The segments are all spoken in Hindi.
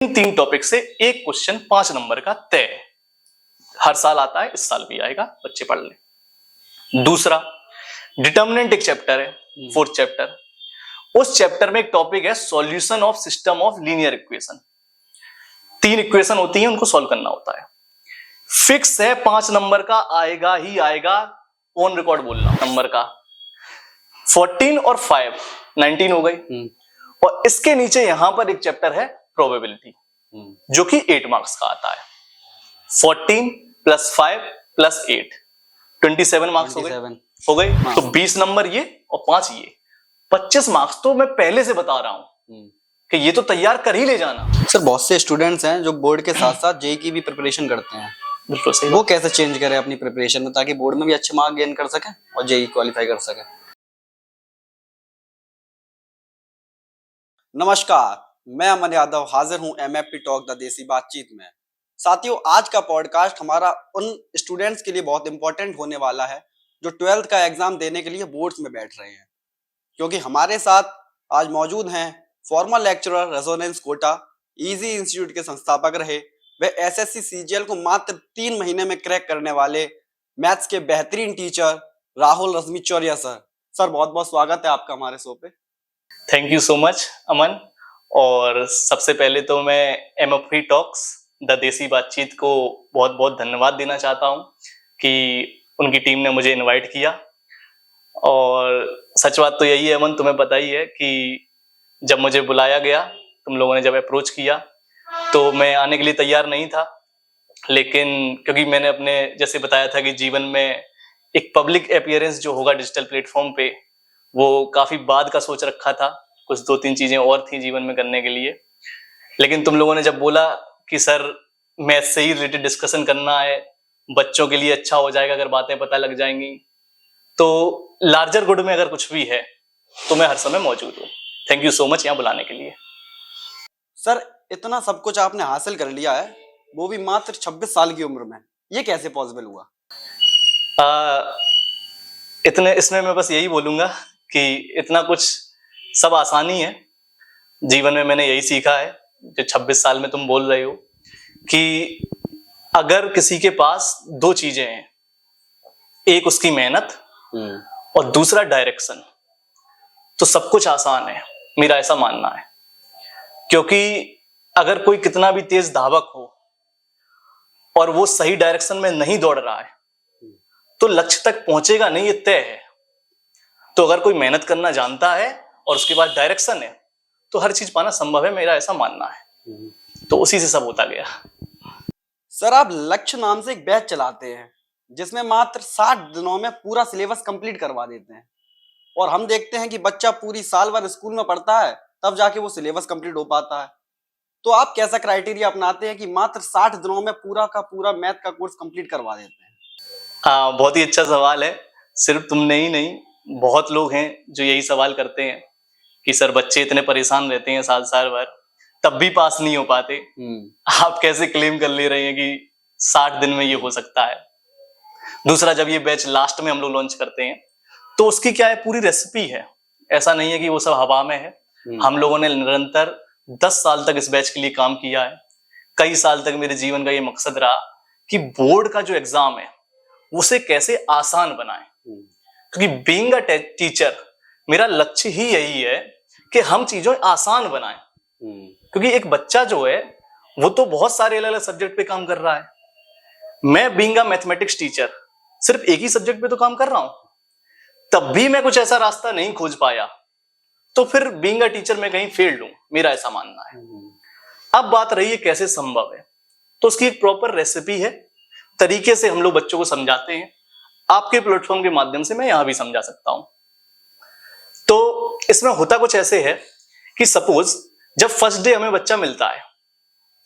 इन 3 टॉपिक से एक क्वेश्चन 5 नंबर का तय है। हर साल आता है, इस साल भी आएगा, बच्चे पढ़ लें। दूसरा, डिटर्मिनेंट एक चैप्टर है, 4th चैप्टर। उस चैप्टर में एक टॉपिक है solution of system of linear equation. 3 equation होती हैं, उनको सॉल्व करना होता है। फिक्स है 5 नंबर का आएगा ही आएगा, ऑन रिकॉर्ड बोल रहा हूं। नंबर का 14 और 5 19 हो गई। और इसके नीचे यहां पर एक चैप्टर है प्रोबेबिलिटी, जो कि 8 मार्क्स का आता है। 14 प्लस 5 प्लस 8 27 मार्क्स हो गए। तो 20 नंबर ये और 5 ये, 25 मार्क्स तो मैं पहले से बता रहा हूं कि ये तो तैयार कर ही ले जाना। सर, बहुत से स्टूडेंट्स हैं जो बोर्ड के साथ साथ जेईई की भी प्रिपरेशन करते हैं। बिल्कुल सही। वो कैसे चेंज करें अपनी प्रिपरेशन में ताकि बोर्ड में भी अच्छे मार्क गेन कर सकें और जेईई क्वालिफाई कर सकें? नमस्कार, मैं अमन यादव हाजिर हूं एमएफपी टॉक द देसी बातचीत में। साथियों, आज का पॉडकास्ट हमारा उन स्टूडेंट्स के लिए बहुत इंपॉर्टेंट होने वाला है जो 12th का एग्जाम देने के लिए बोर्ड्स में बैठ रहे हैं, क्योंकि हमारे साथ आज मौजूद हैं former lecturer resonance Kota, easy institute के संस्थापक रहे, वे एसएससी सीजीएल को मात्र 3 महीने में क्रैक करने वाले मैथ्स के बेहतरीन टीचर राहुल रश्मिचौरिया सर। सर, बहुत बहुत स्वागत है आपका हमारे शो पे। थैंक यू सो मच अमन। और सबसे पहले तो मैं एमएफपी टॉक्स द देसी बातचीत को बहुत बहुत धन्यवाद देना चाहता हूं कि उनकी टीम ने मुझे इनवाइट किया। और सच बात तो यही है अमन, तुम्हें पता ही है कि जब मुझे बुलाया गया, तुम लोगों ने जब अप्रोच किया, तो मैं आने के लिए तैयार नहीं था। लेकिन क्योंकि मैंने अपने जैसे बताया था कि जीवन में एक पब्लिक अपीयरेंस जो होगा डिजिटल प्लेटफॉर्म पे, वो काफी बाद का सोच रखा था। कुछ 2-3 चीजें और थी जीवन में करने के लिए। लेकिन तुम लोगों ने जब बोला कि सर मैथ से ही रिलेटेड डिस्कशन करना है, बच्चों के लिए अच्छा हो जाएगा अगर बातें पता लग जाएंगी, तो लार्जर गुड में अगर कुछ भी है तो मैं हर समय मौजूद हूँ। थैंक यू सो मच यहाँ बुलाने के लिए। सर, इतना सब कुछ आपने हासिल कर लिया है, वो भी मात्र 26 साल की उम्र में, ये कैसे पॉसिबल हुआ? इतने इसमें मैं बस यही बोलूंगा कि इतना कुछ सब आसानी है जीवन में। मैंने यही सीखा है जो 26 साल में तुम बोल रहे हो कि अगर किसी के पास 2 चीजें हैं, एक उसकी मेहनत और दूसरा डायरेक्शन, तो सब कुछ आसान है, मेरा ऐसा मानना है। क्योंकि अगर कोई कितना भी तेज धावक हो और वो सही डायरेक्शन में नहीं दौड़ रहा है तो लक्ष्य तक पहुंचेगा नहीं, ये तय है। तो अगर कोई मेहनत करना जानता है और उसके बाद डायरेक्शन है तो हर चीज पाना संभव है, मेरा ऐसा मानना है। तो उसी से सब होता गया। सर, आप लक्ष्य नाम से एक बैच चलाते हैं जिसमें मात्र 60 दिनों में पूरा सिलेबस कंप्लीट करवा देते हैं, और हम देखते हैं कि बच्चा पूरी साल भर स्कूल में पढ़ता है तब जाके वो सिलेबस कंप्लीट हो पाता है। तो आप कैसा क्राइटेरिया अपनाते हैं कि मात्र 60 दिनों में पूरा का पूरा मैथ का कोर्स कंप्लीट करवा देते हैं? हाँ, बहुत ही अच्छा सवाल है। सिर्फ तुमने ही नहीं, बहुत लोग हैं जो यही सवाल करते हैं कि सर बच्चे इतने परेशान रहते हैं साल भर, तब भी पास नहीं हो पाते। आप कैसे क्लेम कर ले रहे हैं कि 60 दिन में ये हो सकता है? दूसरा, जब ये बैच लास्ट में हम लोग लॉन्च करते हैं तो उसकी क्या है, पूरी रेसिपी है। ऐसा नहीं है कि वो सब हवा में है। हम लोगों ने निरंतर 10 साल तक इस बैच के लिए काम किया है। कई साल तक मेरे जीवन का ये मकसद रहा कि बोर्ड का जो एग्जाम है उसे कैसे आसान बनाएं। क्योंकि बीइंग अ टीचर मेरा लक्ष्य ही यही है कि हम चीजों आसान बनाएं। क्योंकि एक बच्चा जो है वो तो बहुत सारे अलग अलग सब्जेक्ट पे काम कर रहा है। मैं बीइंग अ मैथमेटिक्स टीचर सिर्फ एक ही सब्जेक्ट पे तो काम कर रहा हूं, तब भी मैं कुछ ऐसा रास्ता नहीं खोज पाया, तो फिर बीइंग अ टीचर मैं कहीं फेल्ड हूं, मेरा ऐसा मानना है। अब बात रही है कैसे संभव है, तो उसकी एक प्रॉपर रेसिपी है, तरीके से हम लोग बच्चों को समझाते हैं। आपके प्लेटफॉर्म के माध्यम से मैं यहां भी समझा सकता हूं। तो इसमें होता कुछ ऐसे है कि सपोज जब फर्स्ट डे हमें बच्चा मिलता है,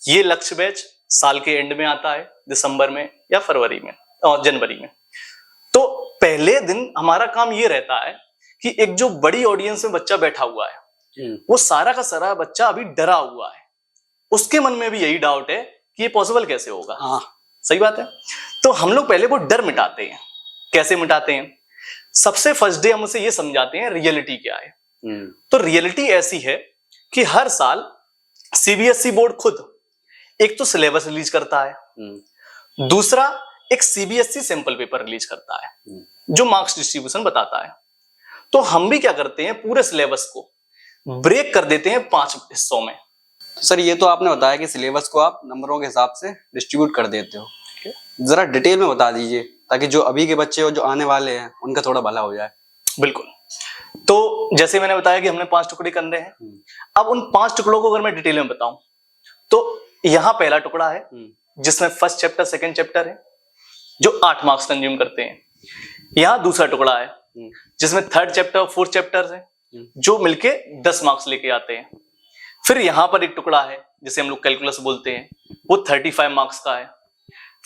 ये लक्ष्य बैच साल के एंड में आता है, दिसंबर में या फरवरी में और जनवरी में। तो पहले दिन हमारा काम ये रहता है कि एक जो बड़ी ऑडियंस में बच्चा बैठा हुआ है, वो सारा का सारा बच्चा अभी डरा हुआ है। उसके मन में भी यही डाउट है कि ये पॉसिबल कैसे होगा। हाँ, सही बात है। तो हम लोग पहले वो डर मिटाते हैं। कैसे मिटाते हैं? सबसे फर्स्ट डे हम उसे ये समझाते हैं रियलिटी क्या है। तो रियलिटी ऐसी है कि हर साल सीबीएसई बोर्ड खुद एक तो सिलेबस रिलीज करता है, दूसरा एक सीबीएसई सैंपल पेपर रिलीज करता है जो मार्क्स डिस्ट्रीब्यूशन बताता है। तो हम भी क्या करते हैं, पूरे सिलेबस को ब्रेक कर देते हैं 5 हिस्सों में। तो सर ये तो आपने बताया कि सिलेबस को आप नंबरों के हिसाब से डिस्ट्रीब्यूट कर देते हो, जरा डिटेल में बता दीजिए ताकि जो अभी के बच्चे और जो आने वाले हैं उनका थोड़ा भला हो जाए। बिल्कुल। तो जैसे मैंने बताया कि हमने 5 टुकड़े करने हैं। अब उन 5 टुकड़ों को अगर मैं डिटेल में बताऊं तो यहाँ पहला टुकड़ा है जिसमें फर्स्ट चैप्टर सेकंड चैप्टर है जो 8 मार्क्स कंज्यूम करते हैं। यहाँ दूसरा टुकड़ा है जिसमें थर्ड चैप्टर और फोर्थ चैप्टर है जो मिलके 10 मार्क्स लेके आते हैं। फिर यहाँ पर एक टुकड़ा है जिसे हम लोग कैलकुलस बोलते हैं, वो 35 मार्क्स का है।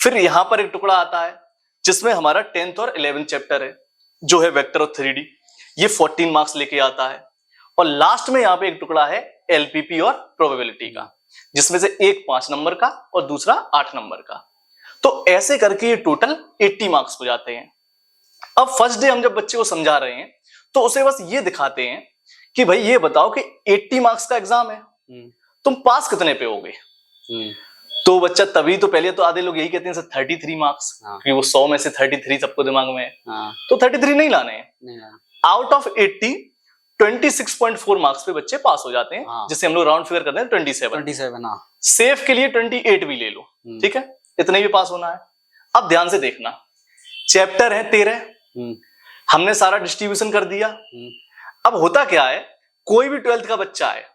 फिर यहाँ पर एक टुकड़ा आता है जिसमें हमारा 10th और 11th चैप्टर है जो है वेक्टर और 3D, ये 14 मार्क्स लेके आता है। और लास्ट में यहाँ पे एक टुकड़ा है एलपीपी और प्रोबेबिलिटी का, जिसमें से एक 5 नंबर का और दूसरा 8 नंबर का। तो ऐसे करके ये टोटल 80 मार्क्स हो जाते हैं। अब फर्स्ट डे हम जब बच्चे को समझा रहे हैं तो उसे बस ये दिखाते हैं कि भाई ये बताओ कि 80 मार्क्स का एग्जाम है, तुम पास कितने पे होगे। तो बच्चा तभी तो पहले तो आधे लोग यही कहते हैं सर 33 मार्क्स, क्योंकि वो 100 में से 33 सबको दिमाग में है। तो 33 नहीं लाने हैं। आउट ऑफ 80 26.4 मार्क्स पे बच्चे पास हो जाते हैं, जिसे हम लोग राउंड फिगर करते हैं 27। सेफ के लिए 28 भी ले लो, ठीक है, इतने भी पास होना है। अब ध्यान से देखना, चैप्टर है 13, हमने सारा डिस्ट्रीब्यूशन कर दिया। अब होता क्या है, कोई भी 12th का बच्चा है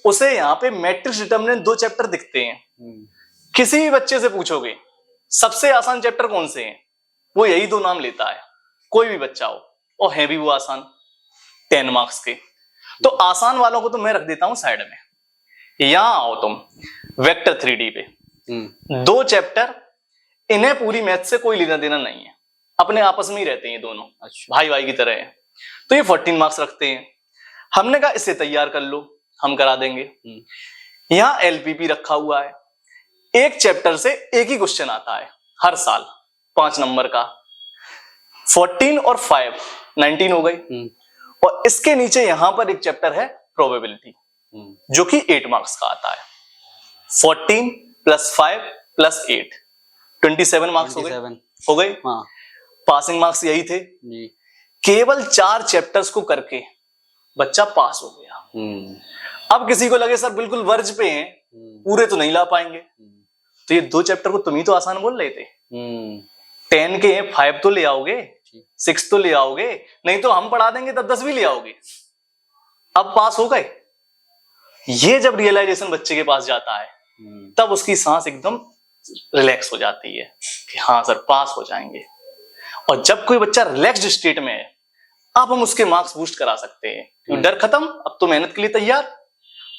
उसे यहाँ पे मैट्रिक्स डिटर्मिनेंट 2 चैप्टर दिखते हैं। किसी भी बच्चे से पूछोगे सबसे आसान चैप्टर कौन से हैं, वो यही 2 नाम लेता है, कोई भी बच्चा हो, और है भी वो आसान 10 मार्क्स के। तो आसान वालों को तो मैं रख देता हूं साइड में। यहां आओ तुम वेक्टर 3D पे, 2 चैप्टर, इन्हें पूरी मैथ से कोई लेना देना नहीं है, अपने आपस में ही रहते हैं ये दोनों, भाई भाई की तरह है। तो ये 14 मार्क्स रखते हैं। हमने कहा इसे तैयार कर लो, हम करा देंगे। यहां एलपीपी रखा हुआ है, एक चैप्टर से एक ही क्वेश्चन आता है हर साल 5 नंबर का। 14 और 5 19 हो गई। और इसके नीचे यहां पर एक चैप्टर है प्रोबेबिलिटी जो कि 8 मार्क्स का आता है। 14 + 5 + 8 27 मार्क्स हो गए। पासिंग मार्क्स यही थे। केवल 4 चैप्टर्स को करके बच्चा पास हो गया। अब किसी को लगे सर बिल्कुल वर्ज पे हैं, पूरे तो नहीं ला पाएंगे, तो ये 2 चैप्टर को तुम ही तो आसान बोल रहे थे। 10 के 5 तो ले आओगे, 6 तो ले आओगे, नहीं तो हम पढ़ा देंगे तब 10 भी ले आओगे। अब पास हो गए। ये जब रियलाइजेशन बच्चे के पास जाता है तब उसकी सांस एकदम रिलैक्स हो जाती है कि हाँ सर पास हो जाएंगे। और जब कोई बच्चा रिलैक्स्ड स्टेट में है, अब हम उसके मार्क्स बूस्ट करा सकते हैं। डर खत्म, अब तो मेहनत के लिए तैयार।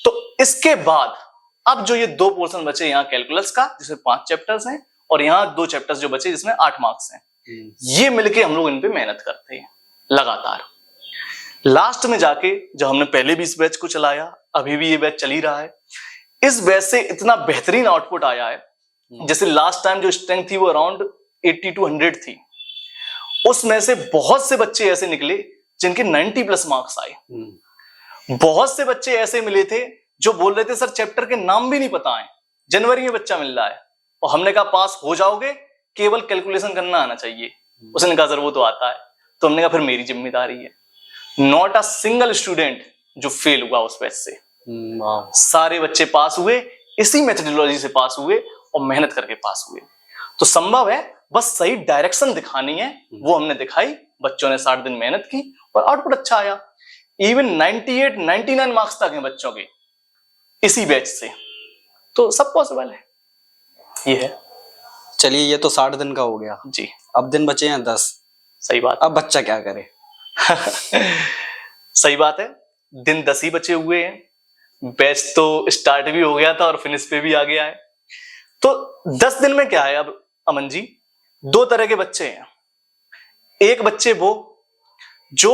तो इसके बाद अब जो ये 2 पोर्शन बचे यहाँ कैलकुलस का जिसमें 5 चैप्टर्स हैं, और यहाँ 2 चैप्टर्स जो बचे जिसमें 8 मार्क्स हैं, ये मिलके हम लोग इन पे मेहनत करते हैं लगातार। लास्ट में जाके जब हमने पहले भी इस बैच को चलाया, अभी भी ये बैच चल ही रहा है, इस बैच से इतना बेहतरीन आउटपुट आया है। जैसे लास्ट टाइम जो स्ट्रेंथ थी वो अराउंड 80 to 100 थी, उसमें से बहुत से बच्चे ऐसे निकले जिनके 90+ मार्क्स आए। बहुत से बच्चे ऐसे मिले थे जो बोल रहे थे सर चैप्टर के नाम भी नहीं पता है, जनवरी में बच्चा मिल रहा है, और हमने कहा पास हो जाओगे, केवल कैलकुलेशन करना आना चाहिए। उसने कहा सर वो तो आता है। तो हमने कहा फिर मेरी जिम्मेदारी है। नॉट अ सिंगल स्टूडेंट जो फेल हुआ उस बैच से, सारे बच्चे पास हुए, इसी मेथोडोलॉजी से पास हुए और मेहनत करके पास हुए। तो संभव है, बस सही डायरेक्शन दिखानी है, वो हमने दिखाई। बच्चों ने 60 दिन मेहनत की और आउटपुट अच्छा आया। इवन 98-99 मार्क्स तक हैं बच्चों के इसी बैच से। तो सब पॉसिबल है। ये है। चलिए ये तो 60 दिन का हो गया जी। अब दिन बचे हैं 10। सही बात। अब बच्चा क्या करे? सही बात है, दिन 10 ही बचे हुए हैं। बैच तो स्टार्ट भी हो गया था और फिनिश पे भी आ गया है। तो 10 दिन में क्या है अब अमन जी, 2 तरह के बच्चे हैं। एक बच्चे वो जो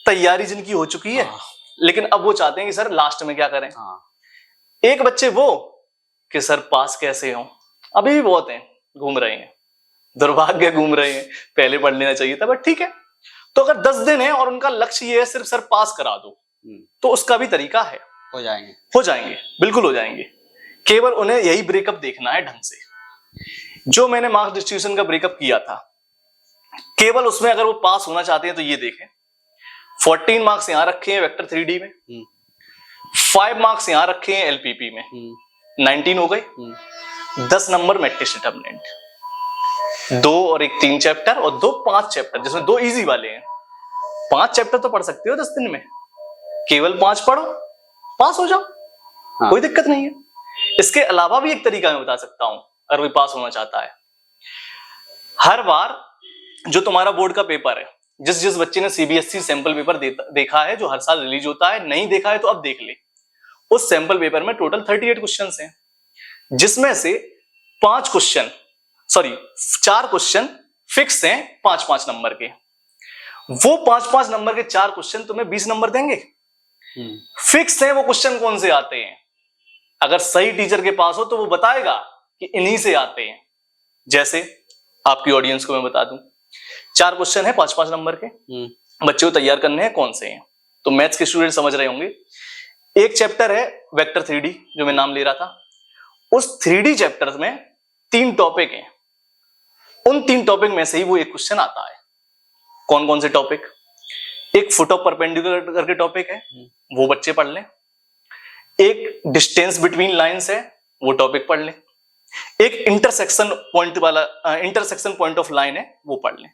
तैयारी जिनकी हो चुकी है, लेकिन अब वो चाहते हैं कि सर लास्ट में क्या करें। एक बच्चे वो कि सर पास कैसे हो, अभी भी बहुत हैं, घूम रहे हैं, दुर्भाग्य घूम रहे हैं, पहले पढ़ लेना चाहिए था, बट ठीक है। तो अगर 10 दिन है और उनका लक्ष्य ये है सिर्फ सर पास करा दो, तो उसका भी तरीका है। हो जाएंगे, बिल्कुल हो जाएंगे। केवल उन्हें यही ब्रेकअप देखना है ढंग से। जो मैंने मार्क्स डिस्ट्रीब्यूशन का ब्रेकअप किया था, केवल उसमें अगर वो पास होना चाहते हैं तो ये देखें, 14 मार्क्स यहां रखे हैं वेक्टर 3D में, 5 मार्क्स यहां रखे हैं एलपीपी में, 19 हो गए, 10 नंबर मैट्रिक्स डिटर्मिनेंट, 2 और 1 3 चैप्टर और 2 5 चैप्टर, जिसमें 2 इजी वाले हैं। 5 चैप्टर तो पढ़ सकते हो 10 दिन में, केवल 5 पढ़ो, पास हो जाओ। हाँ। कोई दिक्कत नहीं है। इसके अलावा भी एक तरीका मैं बता सकता हूं अगर कोई पास होना चाहता है। हर बार जो तुम्हारा बोर्ड का पेपर है, जिस जिस बच्चे ने सीबीएसई सैंपल पेपर देखा है, जो हर साल रिलीज होता है, नहीं देखा है तो अब देख ले। उस सैंपल पेपर में टोटल 38 क्वेश्चंस हैं, जिसमें से 4 क्वेश्चन फिक्स हैं 5-5 नंबर के। वो 5-5 नंबर के 4 क्वेश्चन तुम्हें 20 नंबर देंगे। फिक्स है वो क्वेश्चन कौन से आते हैं। अगर सही टीचर के पास हो तो वो बताएगा कि इन्हीं से आते हैं। जैसे आपकी ऑडियंस को मैं बता दूं, 4 क्वेश्चन है 5-5 नंबर के, बच्चे को तैयार करने हैं, कौन से हैं। तो मैथ्स के स्टूडेंट समझ रहे होंगे, एक चैप्टर है वेक्टर 3D जो मैं नाम ले रहा था। उस 3D चैप्टर में 3 टॉपिक हैं, उन 3 टॉपिक में से ही वो एक क्वेश्चन आता है। कौन कौन से टॉपिक? एक फुट ऑफ परपेंडिकुलर करके टॉपिक है, वो बच्चे पढ़ लें। एक डिस्टेंस बिटवीन लाइंस है, वो टॉपिक पढ़ लें। एक इंटरसेक्शन पॉइंट ऑफ लाइन है, वो पढ़ लें।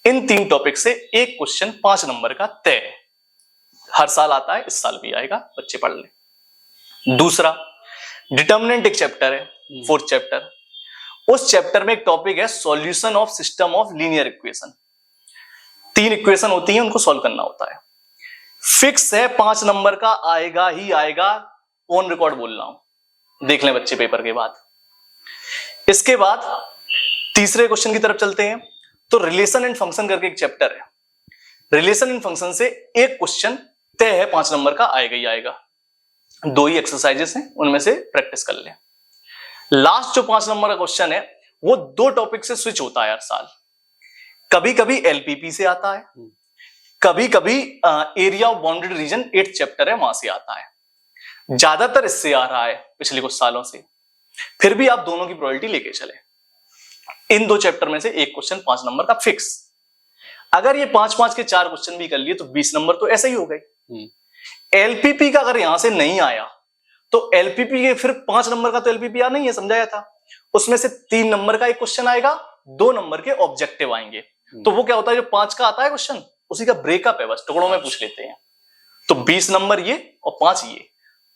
इन 3 टॉपिक से एक क्वेश्चन 5 नंबर का तय है। हर साल आता है, इस साल भी आएगा, बच्चे पढ़ लें। दूसरा, डिटर्मिनेंट एक चैप्टर है, 4th चैप्टर। उस चैप्टर में एक टॉपिक है solution of system of linear equation. 3 equation होती हैं, उनको सॉल्व करना होता है। फिक्स है 5 नंबर का आएगा ही आएगा, ऑन रिकॉर्ड बोल रहा हूं, देख लें बच्चे पेपर के बाद। इसके बाद तीसरे क्वेश्चन की तरफ चलते हैं। तो रिलेशन एंड फंक्शन करके एक चैप्टर है। रिलेशन एंड फंक्शन से एक क्वेश्चन तय है 5 नंबर का, आएगा ही आएगा। 2 ही एक्सरसाइजेस हैं, उनमें से प्रैक्टिस कर लें। लास्ट जो 5 नंबर का क्वेश्चन है, वो 2 टॉपिक से स्विच होता है हर साल। कभी कभी एलपीपी से आता है, कभी कभी area of bounded reason 8th chapter है, वहां से आता है। ज्यादातर इससे आ रहा है पिछले कुछ सालों से। फिर भी आप दोनों की प्रोबेबिलिटी लेके चले। इन 2 चैप्टर में से एक क्वेश्चन 5 नंबर का फिक्स। अगर ये 5-5 के 4 क्वेश्चन भी कर लिए तो 20 नंबर तो ऐसे ही हो गए। एलपीपी का अगर यहां से नहीं आया तो एलपीपी के फिर 5 नंबर का तो एलपीपी आ नहीं है, समझाया था। उसमें से 3 नंबर का एक क्वेश्चन आएगा, 2 नंबर के ऑब्जेक्टिव आएंगे। तो वो क्या होता है, जो 5 का आता है क्वेश्चन, उसी का ब्रेकअप है, बस टुकड़ों में पूछ लेते हैं। तो 20 नंबर ये और 5 ये,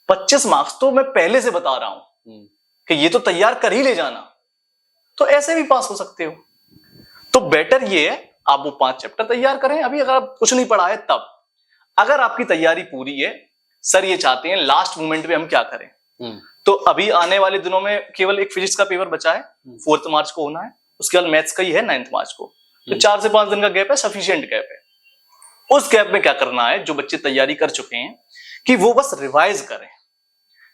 25 मार्क्स तो मैं पहले से बता रहा हूं कि ये तो तैयार कर ही ले जाना, तो ऐसे भी पास हो सकते हो। तो बेटर ये है आप वो 5 चैप्टर तैयार करें अभी, अगर आप कुछ नहीं पढ़ा है तब। अगर आपकी तैयारी पूरी है, सर ये चाहते हैं लास्ट मोमेंट पे हम क्या करें, तो अभी आने वाले दिनों में केवल एक फिजिक्स का पेपर बचा है, 4 मार्च को होना है। उसके बाद मैथ्स का ही है 9 मार्च को। तो 4 से 5 दिन का गैप है, सफिशिएंट गैप है। उस गैप में क्या करना है, जो बच्चे तैयारी कर चुके हैं, कि वो बस रिवाइज करें,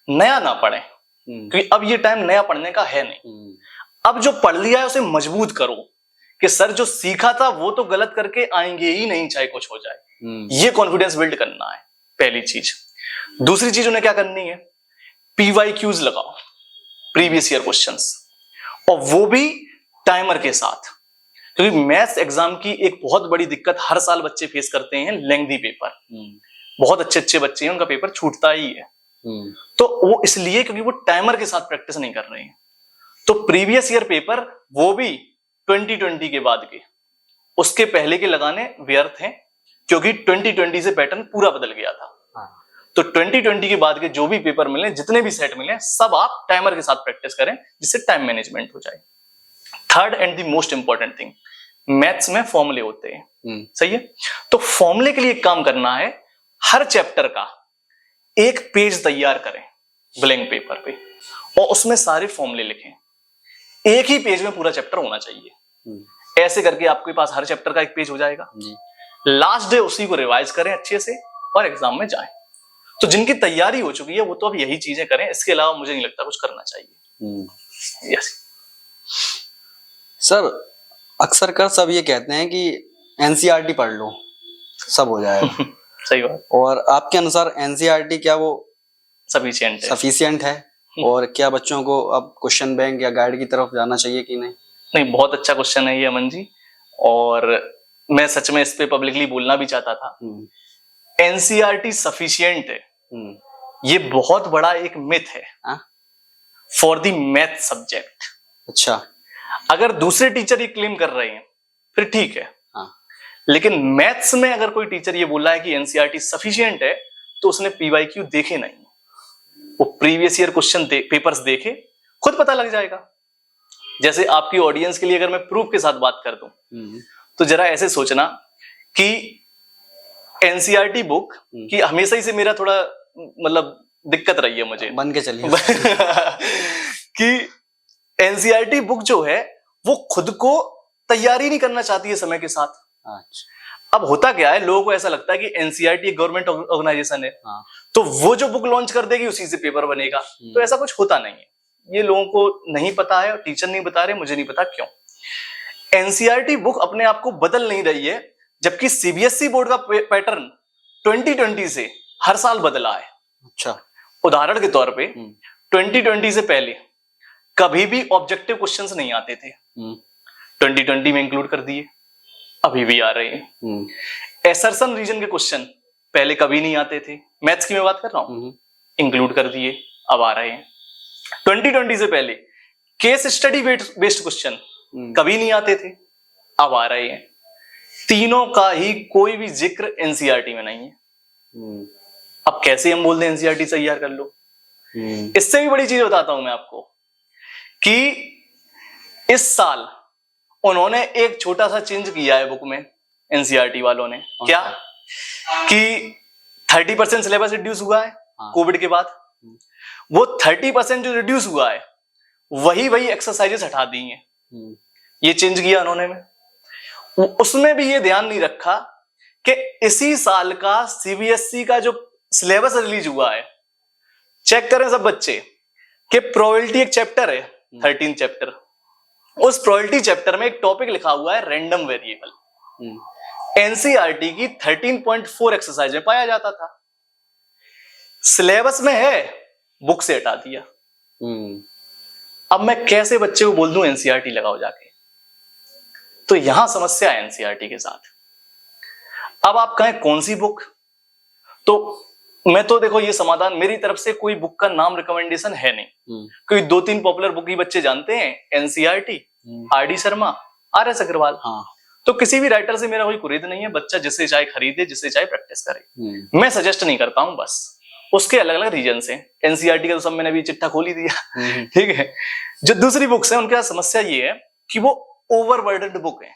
नया ना पढ़ें, क्योंकि अब ये टाइम नया पढ़ने का है नहीं। अब जो पढ़ लिया है उसे मजबूत करो कि सर जो सीखा था वो तो गलत करके आएंगे ही नहीं, चाहे कुछ हो जाए। ये कॉन्फिडेंस बिल्ड करना है, पहली चीज। दूसरी चीज उन्हें क्या करनी है, पीवाईक्यूज लगाओ, प्रीवियस ईयर क्वेश्चंस, और वो भी टाइमर के साथ। क्योंकि मैथ्स एग्जाम की एक बहुत बड़ी दिक्कत हर साल बच्चे फेस करते हैं, लेंथी पेपर। बहुत अच्छे अच्छे बच्चे हैं, उनका पेपर छूटता ही है। तो वो इसलिए क्योंकि वो टाइमर के साथ प्रैक्टिस नहीं कर रहे हैं। तो प्रीवियस ईयर पेपर, वो भी 2020 के बाद के, उसके पहले के लगाने व्यर्थ हैं, क्योंकि 2020 से पैटर्न पूरा बदल गया था। तो 2020 के बाद के जो भी पेपर मिले, जितने भी सेट मिले, सब आप टाइमर के साथ प्रैक्टिस करें, जिससे टाइम मैनेजमेंट हो जाए। Third and the most important thing, maths में फॉर्मूले होते हैं, सही है। तो फॉर्मूले के लिए एक काम करना है, हर चैप्टर का एक पेज तैयार करें ब्लैंक पेपर पे, और उसमें सारे फॉर्मूले लिखें। एक ही पेज में पूरा चैप्टर होना चाहिए। ऐसे करके आपके पास हर चैप्टर का एक पेज हो जाएगा। लास्ट डे उसी को रिवाइज करें अच्छे से और एग्जाम में जाएं। तो जिनकी तैयारी हो चुकी है वो तो अब यही चीजें करें, इसके अलावा मुझे नहीं लगता कुछ करना चाहिए। यस सर, अक्सर कर सब ये कहते हैं कि एनसीईआरटी पढ़ लो, सब हो जाएगा। सही बात। और आपके अनुसार एनसीईआरटी क्या वो सफिशिएंट है? और क्या बच्चों को अब क्वेश्चन बैंक या गाइड की तरफ जाना चाहिए कि नहीं? नहीं, बहुत अच्छा क्वेश्चन है ये अमन जी, और मैं सच में इस पे पब्लिकली बोलना भी चाहता था। एनसीईआरटी सफिशिएंट है, ये बहुत बड़ा एक मिथ है फॉर द मैथ सब्जेक्ट। अच्छा, अगर दूसरे टीचर ये क्लेम कर रहे हैं फिर ठीक है, लेकिन मैथ्स में अगर कोई टीचर ये बोल रहा है कि एनसीईआरटी सफिशिएंट है तो उसने पीवाईक्यू देखे नहीं, वो प्रीवियस ईयर क्वेश्चन पेपर्स देखे, खुद पता लग जाएगा। जैसे आपकी ऑडियंस के लिए अगर मैं प्रूफ के साथ बात कर दूं तो जरा ऐसे सोचना कि एनसीईआरटी बुक की हमेशा ही से मेरा थोड़ा मतलब दिक्कत रही है मुझे, बन के चलिए कि एनसीईआरटी बुक जो है वो खुद को तैयारी नहीं करना चाहती है समय के साथ। अब होता क्या है, लोगों को ऐसा लगता है कि एनसीईआरटी एक गवर्नमेंट ऑर्गेनाइजेशन है, तो वो जो बुक लॉन्च कर देगी उसी से पेपर बनेगा। तो ऐसा कुछ होता नहीं है, ये लोगों को नहीं पता है और टीचर नहीं बता रहे, मुझे नहीं पता क्यों। एनसीईआरटी बुक अपने आप को बदल नहीं रही है, जबकि सीबीएसई बोर्ड का पैटर्न 2020 से हर साल बदला है। अच्छा, उदाहरण के तौर पे 2020 से पहले कभी भी ऑब्जेक्टिव क्वेश्चंस नहीं आते थे, 2020 में इंक्लूड कर दिए, अभी भी आ रहे हैं। एसर्शन रीजन के क्वेश्चन पहले कभी नहीं आते थे, मैथ्स की मैं बात कर रहा हूं, इंक्लूड कर दिए, अब आ रहे हैं। 2020 से पहले केस स्टडी बेस्ड क्वेश्चन कभी नहीं आते थे, अब आ रहे हैं। तीनों का ही कोई भी जिक्र एनसीईआरटी में नहीं है। अब कैसे हम बोल दें एनसीईआरटी तैयार कर लो? इससे भी बड़ी चीज बताता हूं मैं आपको कि इस साल उन्होंने एक छोटा सा चेंज किया है बुक में, एनसीईआरटी वालों ने। क्या कि 30% सिलेबस रिड्यूस हुआ है कोविड के बाद, वो 30% जो रिड्यूस हुआ है वही एक्सरसाइजेस हटा दी हैं, ये चेंज किया उन्होंने में। उसमें भी ये ध्यान नहीं रखा कि इसी साल का सीबीएसई का जो सिलेबस रिलीज हुआ है, चेक करें सब बच्चे कि प्रोबेबिलिटी एक चैप्टर है 13 चैप्टर, उस प्रोबेबिलिटी चैप्टर में एक टॉपिक लिखा हुआ है रैंडम वेरिएबल। एनसीईआरटी की 13.4 एक्सरसाइज में पाया जाता था, सिलेबस में है, बुक से हटा दिया। अब मैं कैसे बच्चे को बोल दूं एनसीईआरटी लगाओ जाके? तो यहां समस्या है एनसीईआरटी के साथ। अब आप कहें कौन सी बुक, तो मैं तो देखो ये समाधान मेरी तरफ से, कोई बुक का नाम रिकमेंडेशन है नहीं, कोई 2-3 पॉपुलर बुक ही बच्चे जानते हैं, NCERT, RD Sharma, RS Agarwal. तो किसी भी राइटर से मेरा कोई कुरेद नहीं है, बच्चा जिसे चाहे खरीदे, जिसे चाहे प्रैक्टिस करे। मैं सजेस्ट नहीं करता हूं, बस उसके अलग अलग रीजन से। एनसीईआरटी का तो सब मैंने अभी चिट्ठा खोल ही दिया, ठीक है। जो दूसरी बुक्स हैं उनका समस्या ये है कि वो ओवरबर्डन्ड बुक है,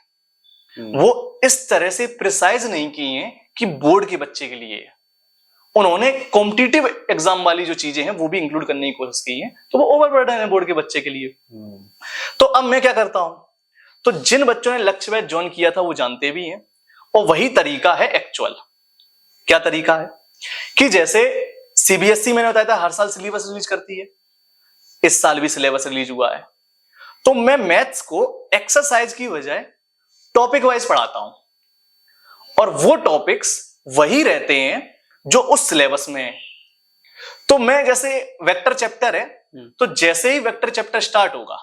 वो इस तरह से प्रिसाइज नहीं की है कि बोर्ड के बच्चे के लिए है। उन्होंने कॉम्पिटिटिव एग्जाम वाली जो चीजें हैं वो भी इंक्लूड करने की कोशिश की है, तो वो ओवरबर्डन है बोर्ड के बच्चे के लिए। तो अब मैं क्या करता हूं, तो जिन बच्चों ने लक्ष्य बैच ज्वाइन किया था वो जानते भी हैं, और वही तरीका है एक्चुअल। क्या तरीका है कि जैसे सीबीएसई मैंने बताया था हर साल सिलेबस रिलीज करती है, इस साल भी सिलेबस रिलीज हुआ है, तो मैं मैथ्स को एक्सरसाइज की बजाय टॉपिक वाइज पढ़ाता हूं, और वो टॉपिक्स वही रहते हैं जो उस सिलेबस में है। तो मैं जैसे वेक्टर चैप्टर है, तो जैसे ही वेक्टर चैप्टर स्टार्ट होगा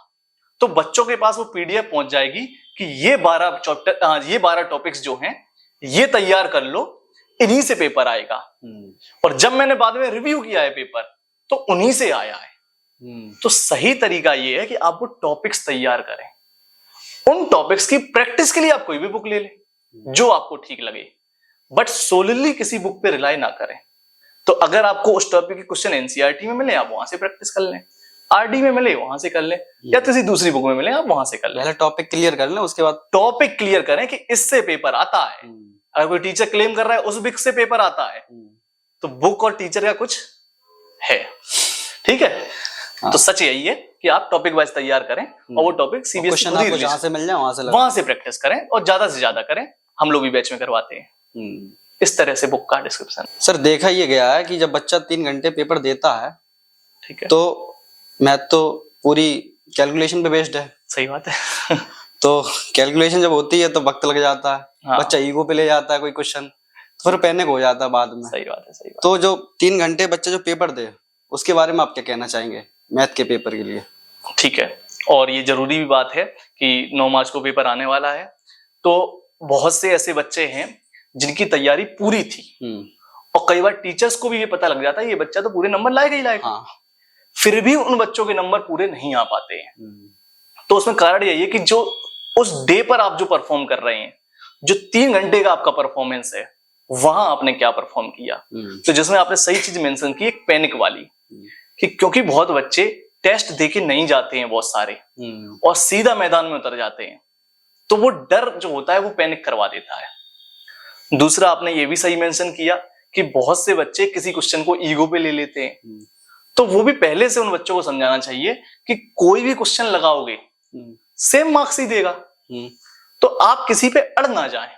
तो बच्चों के पास वो पीडीएफ पहुंच जाएगी कि ये 12 टॉपिक्स जो हैं ये तैयार कर लो, इन्हीं से पेपर आएगा। और जब मैंने बाद में रिव्यू किया है पेपर तो उन्हीं से आया है। तो सही तरीका ये है कि आप वो टॉपिक्स तैयार करें, उन टॉपिक्स की प्रैक्टिस के लिए आप कोई भी बुक ले लें जो आपको ठीक लगे, बट सोलली किसी बुक पे रिलाई ना करें। तो अगर आपको उस टॉपिक के क्वेश्चन एनसीईआरटी में मिले आप वहां से प्रैक्टिस कर लें, आरडी में मिले वहां से कर लें, या किसी दूसरी बुक में मिले आप वहां से कर लें। पहले टॉपिक क्लियर कर लें, उसके बाद टॉपिक क्लियर करें कि इससे पेपर आता है। अगर कोई टीचर क्लेम कर रहा है उस बुक से पेपर आता है, तो बुक और टीचर का कुछ है, ठीक है। तो सच यही है कि आप टॉपिक वाइज तैयार करें और वो टॉपिक सीबीएसई जहां से मिल जाए वहां से प्रैक्टिस करें और ज्यादा से ज्यादा करें। हम लोग भी बैच में करवाते हैं। इस तरह से बुक का डिस्क्रिप्शन। सर देखा ये गया है कि जब बच्चा 3 घंटे पेपर देता है, ठीक है, तो मैथ तो पूरी कैलकुलेशन पे बेस्ड है। सही बात है तो कैलकुलेशन जब होती है तो वक्त लग जाता है, हाँ। बच्चा ईगो पे ले जाता है कोई क्वेश्चन, तो फिर पैनिक हो जाता है बाद में। सही बात है, सही बात। तो जो 3 घंटे बच्चे जो पेपर दे उसके बारे में आप क्या कहना चाहेंगे? मैथ के पेपर के लिए। ठीक है, और ये जरूरी भी बात है कि 9 मार्च को पेपर आने वाला है, तो बहुत से ऐसे बच्चे हैं जिनकी तैयारी पूरी थी और कई बार टीचर्स को भी ये पता लग जाता है ये बच्चा तो पूरे नंबर लाएगा ही लाएगा। हाँ। फिर भी उन बच्चों के नंबर पूरे नहीं आ पाते हैं। तो उसमें कारण यही है कि जो उस डे पर आप जो परफॉर्म कर रहे हैं, जो 3 घंटे का आपका परफॉर्मेंस है, वहां आपने क्या परफॉर्म किया। तो जिसमें आपने सही चीज मेंशन की, एक पैनिक वाली, कि क्योंकि बहुत बच्चे टेस्ट देके नहीं जाते हैं बहुत सारे और सीधा मैदान में उतर जाते हैं, तो वो डर जो होता है वो पैनिक करवा देता है। दूसरा, आपने ये भी सही मेंशन किया कि बहुत से बच्चे किसी क्वेश्चन को ईगो पे ले लेते हैं, तो वो भी पहले से उन बच्चों को समझाना चाहिए कि कोई भी क्वेश्चन लगाओगे सेम मार्क्स ही देगा, तो आप किसी पे अड़ ना जाएं।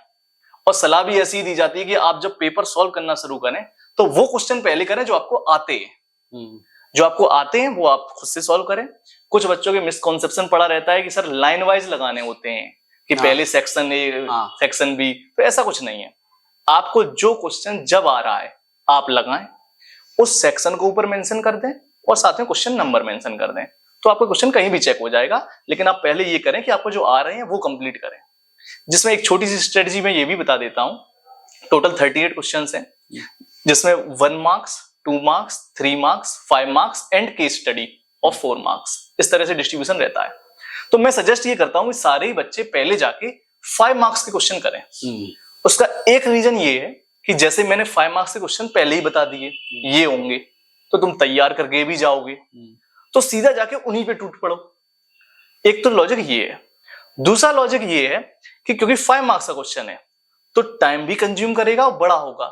और सलाह भी ऐसी दी जाती है कि आप जब पेपर सॉल्व करना शुरू करें तो वो क्वेश्चन पहले करें जो आपको आते हैं। जो आपको आते हैं वो आप खुद से सॉल्व करें। कुछ बच्चों के मिसकॉन्सेप्शन पड़ा रहता है कि सर लाइन वाइज लगाने होते हैं, कि पहले सेक्शन ए, सेक्शन बी, तो ऐसा कुछ नहीं है। आपको जो क्वेश्चन जब आ रहा है आप लगाएं, उस सेक्शन को ऊपर मेंशन कर दें और साथ में क्वेश्चन नंबर मेंशन कर दें, तो आपका क्वेश्चन कहीं भी चेक हो जाएगा। लेकिन आप पहले ये करें कि आपको जो आ रहे हैं वो कंप्लीट करें। जिसमें एक छोटी सी स्ट्रेटजी मैं ये भी बता देता हूं। टोटल 38 क्वेश्चंस हैं, जिसमें 1 marks, 2 marks, 3 marks, 5 marks and case study of 4 marks, इस तरह से डिस्ट्रीब्यूशन रहता है। तो मैं सजेस्ट ये करता हूं कि सारे ही बच्चे पहले जाके 5 मार्क्स के क्वेश्चन करें। उसका एक रीजन ये है कि जैसे मैंने 5 मार्क्स के क्वेश्चन पहले ही बता दिए ये होंगे, तो तुम तैयार करके भी जाओगे तो सीधा जाके उन्हीं पे टूट पड़ो। एक तो लॉजिक ये है। दूसरा लॉजिक ये है कि क्योंकि 5 मार्क्स का क्वेश्चन है तो टाइम भी कंज्यूम करेगा और बड़ा होगा,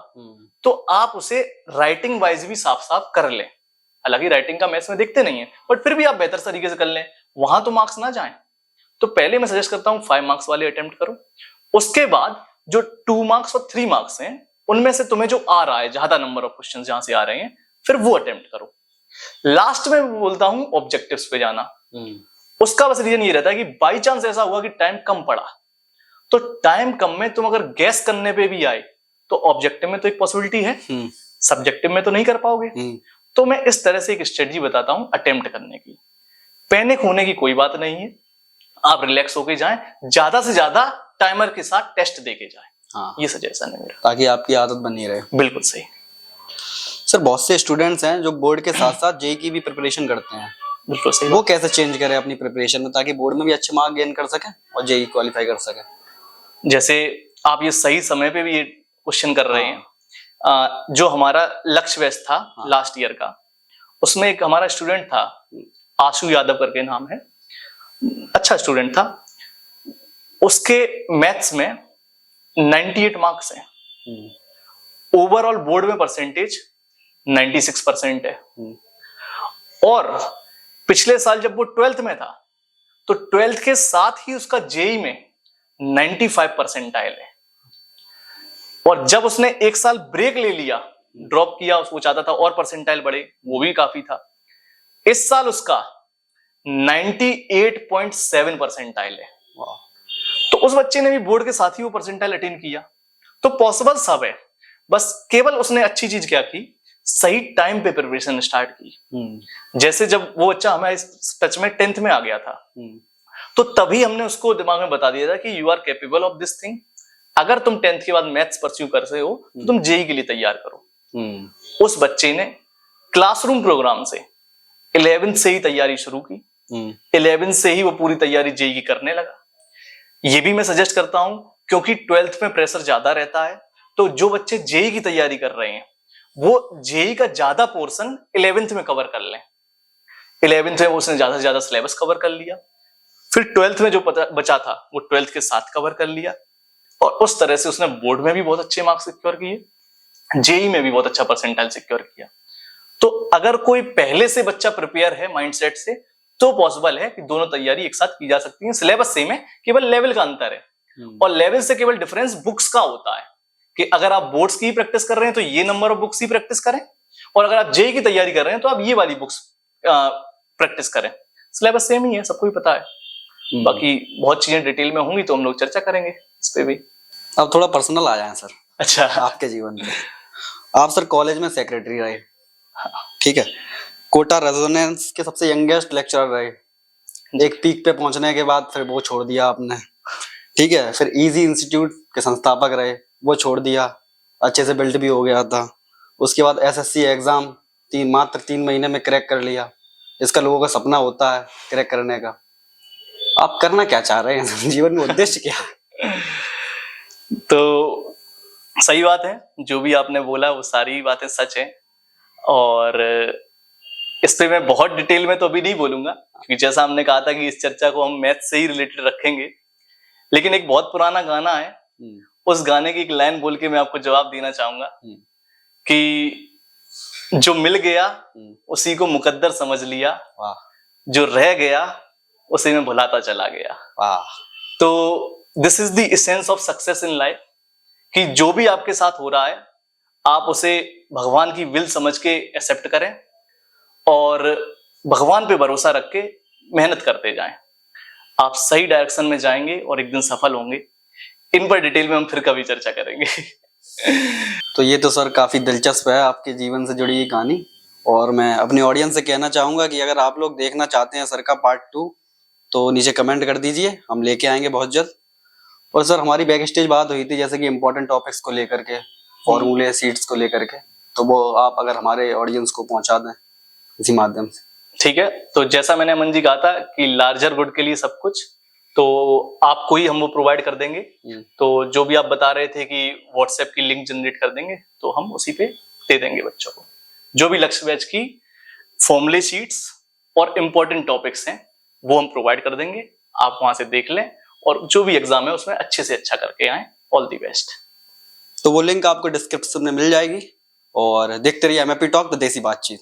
तो आप उसे राइटिंग वाइज भी साफ साफ कर लें। हालांकि राइटिंग का मैथ्स में देखते नहीं है, बट फिर भी आप बेहतर तरीके से कर लें, वहां तो मार्क्स ना जाएं। तो पहले मैं सजेस्ट करता हूं 5 मार्क्स वाले अटेम्प्ट करो। उसके बाद जो 2 मार्क्स और 3 मार्क्स हैं उनमें से तुम्हें जो आ रहा है, ज्यादा नंबर ऑफ क्वेश्चन जहां से आ रहे हैं, फिर वो अटेम्प्ट करो। लास्ट में मैं बोलता हूं ऑब्जेक्टिव्स पे जाना। उसका बस रीजन ये रहता है कि बाई चांस ऐसा हुआ कि टाइम कम पड़ा, तो टाइम कम में तुम अगर गैस करने पे भी आए तो ऑब्जेक्टिव में तो एक पॉसिबिलिटी है, सब्जेक्टिव में तो नहीं कर पाओगे। तो मैं इस तरह से एक स्ट्रेटजी बताता हूं अटेम्प्ट करने की। पैनिक होने की कोई बात नहीं है, आप रिलैक्स होके जाएं, ज्यादा से ज्यादा टाइमर के साथ टेस्ट देके जाएं। हाँ। ये सजेशन है मेरा, ताकि आपकी आदत बनी रहे। बिल्कुल सही। सर बहुत से स्टूडेंट्स हैं जो बोर्ड के साथ साथ जेई की भी प्रिपरेशन करते हैं, बिल्कुल सही। वो कैसे चेंज करें अपनी प्रिपरेशन में ताकि बोर्ड में भी अच्छे मार्क गेन कर सकें और जेई क्वालिफाई कर सकें? जैसे आप ये सही समय पे भी ये क्वेश्चन कर रहे हैं। जो हमारा लक्ष्य वेस्ट था लास्ट ईयर का, उसमें एक हमारा स्टूडेंट था, आशु यादव करके नाम है, अच्छा स्टूडेंट था। उसके मैथ्स में 98 मार्क्स हैं। ओवरऑल बोर्ड में परसेंटेज 96% है। और पिछले साल जब वो 12th में था तो 12th के साथ ही उसका जेई में 95 परसेंटाइल है। और जब उसने एक साल ब्रेक ले लिया, ड्रॉप किया, उसको चाहता था और परसेंटाइल बढ़े, वो भी काफी था। इस साल उसका 98.7 परसेंटाइल है। तो उस बच्चे ने भी बोर्ड के साथ ही वो परसेंटाइल अटेन किया। तो पॉसिबल सब है, बस केवल उसने अच्छी चीज क्या की, सही टाइम पे प्रिपरेशन स्टार्ट की। जैसे जब वो बच्चा हमारे टच में 10th में आ गया था, तो तभी हमने उसको दिमाग में बता दिया था कि you are capable of this thing. अगर तुम 10th के बाद मैथ्स परस्यू कर रहे हो तो तुम जेई के लिए तैयार करो। उस बच्चे ने क्लासरूम प्रोग्राम से 11th से ही तैयारी शुरू की। 11th से ही वो पूरी तैयारी जेई की करने लगा। ये भी मैं सजेस्ट करता हूं क्योंकि 12th में प्रेशर ज्यादा रहता है, तो जो बच्चे जेई की तैयारी कर रहे हैं वो जेई का ज्यादा पोर्शन 11th में कवर कर लें। 11th में उसने ज्यादा से ज्यादा सिलेबस कवर कर लिया, फिर 12th में जो बचा था वो 12th के साथ कवर कर लिया, और उस तरह से उसने बोर्ड में भी बहुत अच्छे मार्क्स सिक्योर किए, जेई में भी बहुत अच्छा परसेंटाइल सिक्योर किया। तो अगर कोई पहले से बच्चा प्रिपेयर है माइंडसेट से, तो पॉसिबल है कि दोनों तैयारी एक साथ की जा सकती है। सिलेबस सेम है, केवल लेवल का अंतर है। और लेवल से केवल डिफरेंस बुक्स का होता है कि अगर आप बोर्ड्स की प्रैक्टिस कर रहे हैं तो ये number of books he practice करें, और अगर आप जेई की तैयारी कर रहे हैं तो आप ये वाली बुक्स प्रैक्टिस करें। सिलेबस सेम ही है, सबको ही पता है। बाकी बहुत चीजें डिटेल में होंगी तो हम लोग चर्चा करेंगे इस पे भी। अब थोड़ा पर्सनल आ जाए सर। अच्छा। आपके जीवन में आप सर कॉलेज में सेक्रेटरी रहे, ठीक है, कोटा रेजोनेंस के सबसे यंगेस्ट लेक्चरर रहे। एक पीक पे पहुंचने के बाद फिर वो छोड़ दिया आपने, ठीक है। फिर इजी इंस्टीट्यूट के संस्थापक रहे, वो छोड़ दिया, अच्छे से बिल्ड भी हो गया था। उसके बाद एसएससी एग्जाम मात्र 3 महीने में क्रैक कर लिया, जिसका लोगों का सपना होता है क्रैक करने का। आप करना क्या चाह रहे हैं जीवन में, उद्देश्य क्या है? तो सही बात है, जो भी आपने बोला वो सारी बातें सच है। और इस पे मैं बहुत डिटेल में तो अभी नहीं बोलूंगा, क्योंकि जैसा हमने कहा था कि इस चर्चा को हम मैथ से ही रिलेटेड रखेंगे। लेकिन एक बहुत पुराना गाना है, उस गाने की एक लाइन बोल के मैं आपको जवाब देना चाहूंगा कि जो मिल गया उसी को मुकद्दर समझ लिया, जो रह गया उसी में भुलाता चला गया। तो this is the essence of success in life, कि जो भी आपके साथ हो रहा है आप उसे भगवान की विल समझ के एक्सेप्ट करें और भगवान पे भरोसा रख के मेहनत करते जाएं। आप सही डायरेक्शन में जाएंगे और एक दिन सफल होंगे। इन पर डिटेल में हम फिर कभी चर्चा करेंगे। तो ये तो सर काफी दिलचस्प है आपके जीवन से जुड़ी ये कहानी। और मैं अपनी ऑडियंस से कहना चाहूंगा कि अगर आप लोग देखना चाहते हैं सर का पार्ट 2 तो नीचे कमेंट कर दीजिए, हम लेके आएंगे बहुत जल्द। और सर हमारी बैक स्टेज बात हुई थी जैसे कि इम्पोर्टेंट टॉपिक्स को लेकर के, फॉर्मूले सीट्स को लेकर के, तो वो आप अगर हमारे ऑडियंस को पहुंचा दें इसी माध्यम से। ठीक है, तो जैसा मैंने अमन जी कहा था कि लार्जर गुड के लिए सब कुछ तो आपको ही हम वो प्रोवाइड कर देंगे। तो जो भी आप बता रहे थे कि व्हाट्सएप की लिंक जनरेट कर देंगे, तो हम उसी पे दे देंगे बच्चों को। जो भी लक्ष्य बैच की फॉर्मूले शीट्स और इम्पोर्टेंट टॉपिक्स हैं वो हम प्रोवाइड कर देंगे, आप वहां से देख लें और जो भी एग्जाम है उसमें अच्छे से अच्छा करके आए। All the best. तो वो लिंक आपको डिस्क्रिप्शन में मिल जाएगी और देखते रहिए एमएपी टॉक द देसी बातचीत।